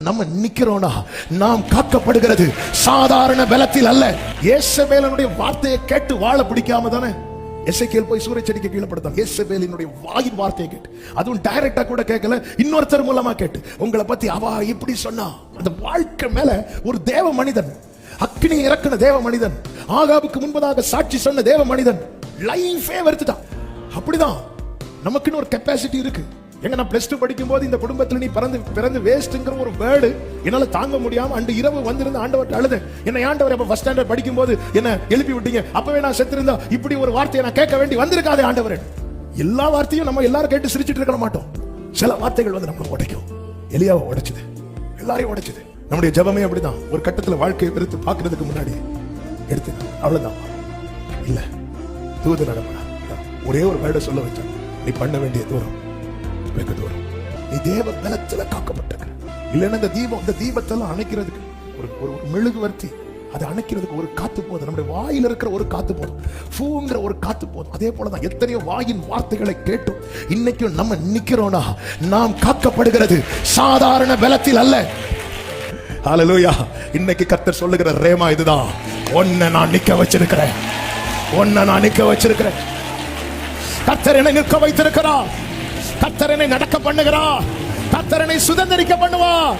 நம்ம நிக்கிறோம்னா நாம் காக்கப்படுகிறது சாதாரண பலத்தில் அல்ல. யேசபேலினுடைய வார்த்தையை கேட்டு வாழ பிடிக்காம தானே எசேக்கியேல் போய் சூரியச்செடிக்கு கீழே படுத்தான். யேசபேலினுடைய வாயின் வார்த்தையை கேட்டு, அதுவும் டைரக்டா கூட கேட்கல, இன்னொருத்தர் மூலமா கேட்டு, உங்களை பத்தி அவ இப்படி சொன்னா. அந்த வாழ்க்கை மேல ஒரு தேவ மனிதன், அக்கினி இறக்குன தேவ மனிதன், ஆகாபுக்கு முன்பதாக சாட்சி சொன்ன தேவ மனிதன் லைஃபே வெறுத்துட்டான். அப்படிதான் நமக்குன்னு ஒரு கெப்பாசிட்டி இருக்கு. எங்க நான் பிளஸ் 2 படிக்கும் போது இந்த குடும்பத்துல நீ பிறந்து வேஸ்ட்ங்கிற ஒரு வேர்டு என்னால தாங்க முடியாம அன்று இரவு வந்திருந்த ஆண்டவர்ட்ட அழுது, என்ன ஆண்டவர் அப்ப ஃபர்ஸ்ட் ஸ்டாண்டர்ட் படிக்கும் போது என்ன எழுப்பி விட்டீங்க, அப்பவே நான் செத்திருந்தா இப்படி ஒரு வார்த்தையை நான் கேட்க வேண்டி வந்திருக்காதே ஆண்டவர். எல்லா வார்த்தையும் நம்ம எல்லாரும் கேட்டு சிரிச்சிட்டு இருக்க மாட்டோம். சில வார்த்தைகள் வந்து நம்மளை உடைக்கும். எலியாவை உடைச்சது, எல்லாரையும் உடைச்சது. நம்முடைய ஜெபமே அப்படிதான். ஒரு கட்டத்துல வாழ்க்கையை வெறுத்து பாக்குறதுக்கு முன்னாடி எடுத்து அவ்வளவுதான் இல்ல தூது நடப்பா ஒரே ஒரு வேர்டை சொல்ல வச்சான், நீ பண்ண வேண்டிய தூரம் வெகு தூரம். நீ தேவ பலத்துல காக்கப்பட்ட. இல்லைன்னா இந்த தீபத்தெல்லாம் அணைக்கிறதுக்கு ஒரு மெழுகுவர்த்தி, அதை அணைக்கிறதுக்கு ஒரு காத்து போதும். நம்முடைய வாயில் இருக்கிற ஒரு காத்து போதும், ஃபூங்கிற ஒரு காத்து போதும். அதே போலதான் எத்தனையோ வாயின் வார்த்தைகளை கேட்டும் இன்னைக்கும் நம்ம நிக்கிறோம்னா நாம் காக்கப்படுகிறது சாதாரண பலத்தில் அல்ல. ஹல்லேலூயா. இன்னைக்கு கர்த்தர் சொல்லுகிற ரேமா இதுதான், உன்னை நான் நிக்க வச்சிருக்கிறேன், உன்னை நான் நிக்க வச்சிருக்கிறேன். கர்த்தர் என்னை நிற்க வைத்திருக்கிறார், கர்த்தர் என்னை நடக்க பண்ணுகிறார், கர்த்தர் என்னை சுதந்திரிக்க பண்ணுவார்.